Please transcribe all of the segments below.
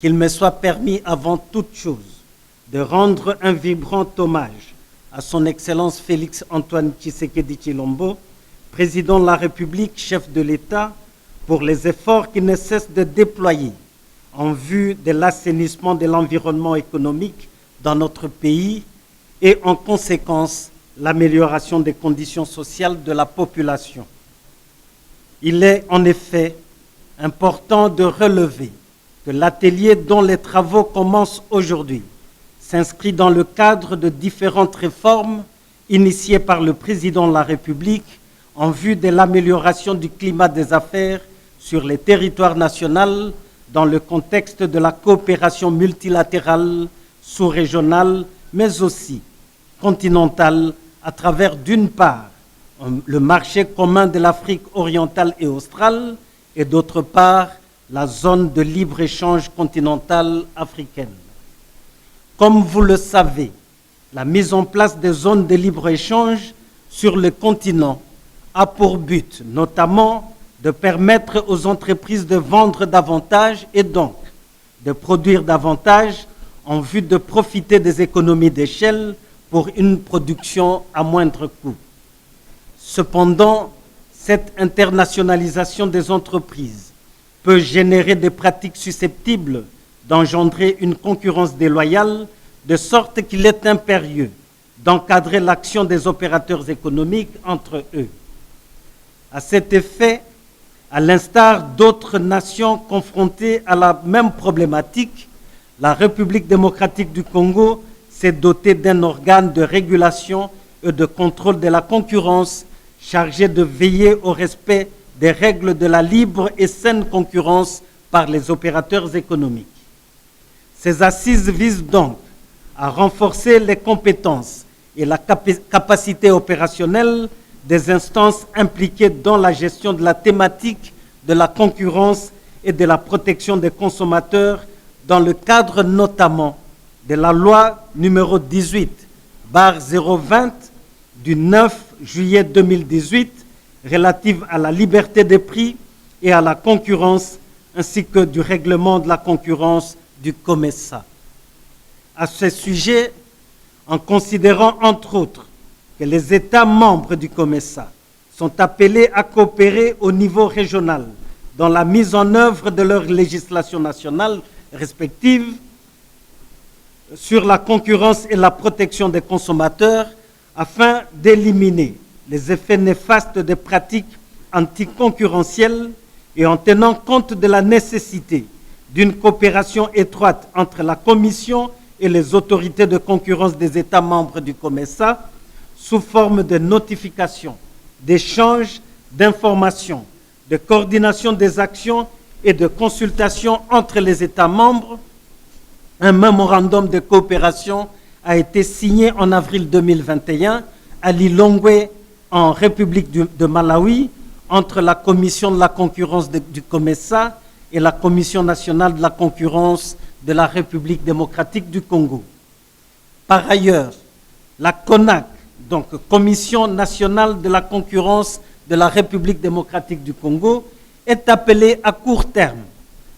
Qu'il me soit permis avant toute chose de rendre un vibrant hommage à son Excellence Félix Antoine Tshisekedi Tshilombo, Président de la République, chef de l'État, pour les efforts qu'il ne cesse de déployer en vue de l'assainissement de l'environnement économique dans notre pays et en conséquence l'amélioration des conditions sociales de la population. Il est en effet important de relever que l'atelier dont les travaux commencent aujourd'hui s'inscrit dans le cadre de différentes réformes initiées par le Président de la République en vue de l'amélioration du climat des affaires sur les territoires nationaux dans le contexte de la coopération multilatérale, sous-régionale, mais aussi continentale à travers, d'une part, le marché commun de l'Afrique orientale et australe et d'autre part, la zone de libre-échange continentale africaine. Comme vous le savez, la mise en place des zones de libre-échange sur le continent a pour but notamment de permettre aux entreprises de vendre davantage et donc de produire davantage en vue de profiter des économies d'échelle pour une production à moindre coût. Cependant, cette internationalisation des entreprises peut générer des pratiques susceptibles d'engendrer une concurrence déloyale, de sorte qu'il est impérieux d'encadrer l'action des opérateurs économiques entre eux. À cet effet, à l'instar d'autres nations confrontées à la même problématique, la République démocratique du Congo s'est dotée d'un organe de régulation et de contrôle de la concurrence chargé de veiller au respect des règles de la libre et saine concurrence par les opérateurs économiques. Ces assises visent donc à renforcer les compétences et la capacité opérationnelle des instances impliquées dans la gestion de la thématique de la concurrence et de la protection des consommateurs dans le cadre notamment de la loi numéro 18/020 du 9 juillet 2018 relative à la liberté des prix et à la concurrence, ainsi que du règlement de la concurrence du COMESA. À ce sujet, en considérant entre autres que les États membres du COMESA sont appelés à coopérer au niveau régional dans la mise en œuvre de leurs législations nationales respectives sur la concurrence et la protection des consommateurs, afin d'éliminer les effets néfastes des pratiques anticoncurrentielles et en tenant compte de la nécessité d'une coopération étroite entre la Commission et les autorités de concurrence des États membres du COMESA sous forme de notification, d'échange d'informations, de coordination des actions et de consultation entre les États membres. Un mémorandum de coopération a été signé en avril 2021 à Lilongwe, en République de Malawi, entre la Commission de la concurrence du COMESA et la Commission nationale de la concurrence de la République démocratique du Congo. Par ailleurs, la CONAC, donc Commission nationale de la concurrence de la République démocratique du Congo, est appelée à court terme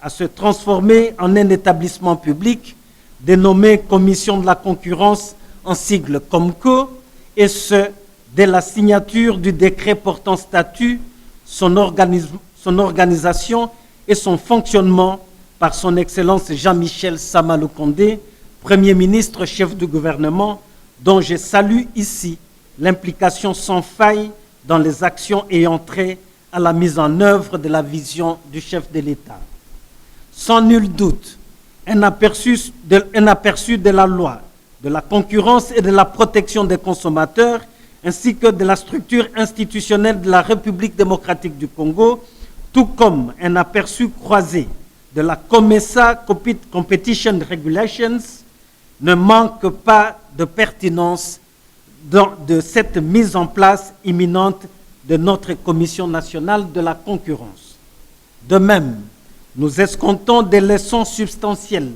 à se transformer en un établissement public dénommé Commission de la concurrence, en sigle COMCO, et ce, dès la signature du décret portant statut, son organisation et son fonctionnement par son Excellence Jean-Michel Sama Lukonde, Premier ministre, chef du gouvernement, dont je salue ici l'implication sans faille dans les actions ayant trait à la mise en œuvre de la vision du chef de l'État. Sans nul doute, un aperçu de la loi, de la concurrence et de la protection des consommateurs, ainsi que de la structure institutionnelle de la République démocratique du Congo, tout comme un aperçu croisé de la COMESA Competition Regulations, ne manque pas de pertinence de cette mise en place imminente de notre Commission nationale de la concurrence. De même, nous escomptons des leçons substantielles,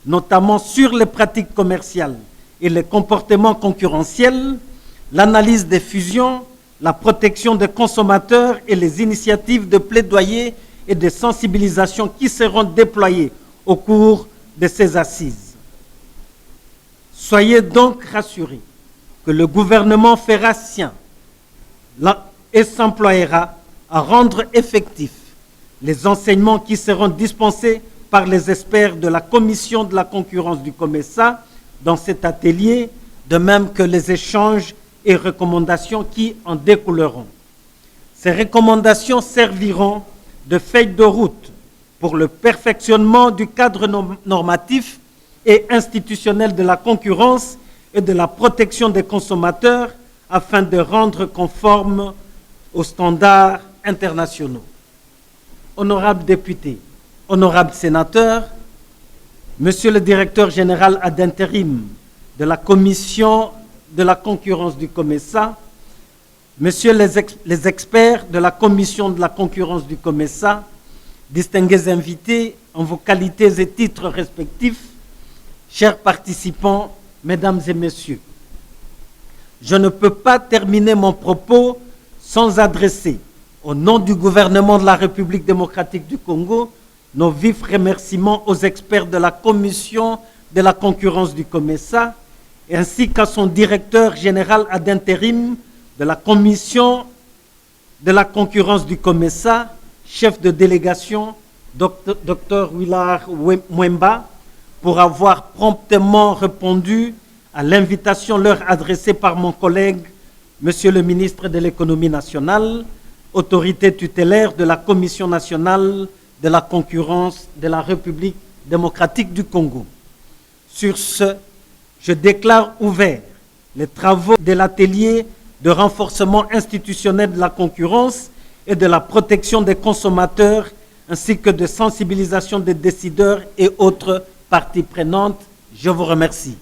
notamment sur les pratiques commerciales et les comportements concurrentiels, l'analyse des fusions, la protection des consommateurs et les initiatives de plaidoyer et de sensibilisation qui seront déployées au cours de ces assises. Soyez donc rassurés que le gouvernement fera sien et s'emploiera à rendre effectifs les enseignements qui seront dispensés par les experts de la Commission de la concurrence du COMESA dans cet atelier, de même que les échanges et recommandations qui en découleront. Ces recommandations serviront de feuille de route pour le perfectionnement du cadre normatif et institutionnel de la concurrence et de la protection des consommateurs afin de rendre conforme aux standards internationaux. Honorables députés, honorables sénateurs, Monsieur le directeur général ad intérim de la Commission de la concurrence du COMESA, Messieurs les experts de la Commission de la concurrence du COMESA, distingués invités en vos qualités et titres respectifs, chers participants, Mesdames et Messieurs, je ne peux pas terminer mon propos sans adresser, au nom du gouvernement de la République démocratique du Congo, nos vifs remerciements aux experts de la Commission de la concurrence du COMESA, ainsi qu'à son directeur général ad intérim de la Commission de la concurrence du COMESA, chef de délégation, Dr Willard Mwemba, pour avoir promptement répondu à l'invitation leur adressée par mon collègue, Monsieur le ministre de l'Économie nationale, autorité tutélaire de la Commission nationale de la concurrence de la République démocratique du Congo. Sur ce, je déclare ouvert les travaux de l'atelier de renforcement institutionnel de la concurrence et de la protection des consommateurs, ainsi que de sensibilisation des décideurs et autres parties prenantes. Je vous remercie.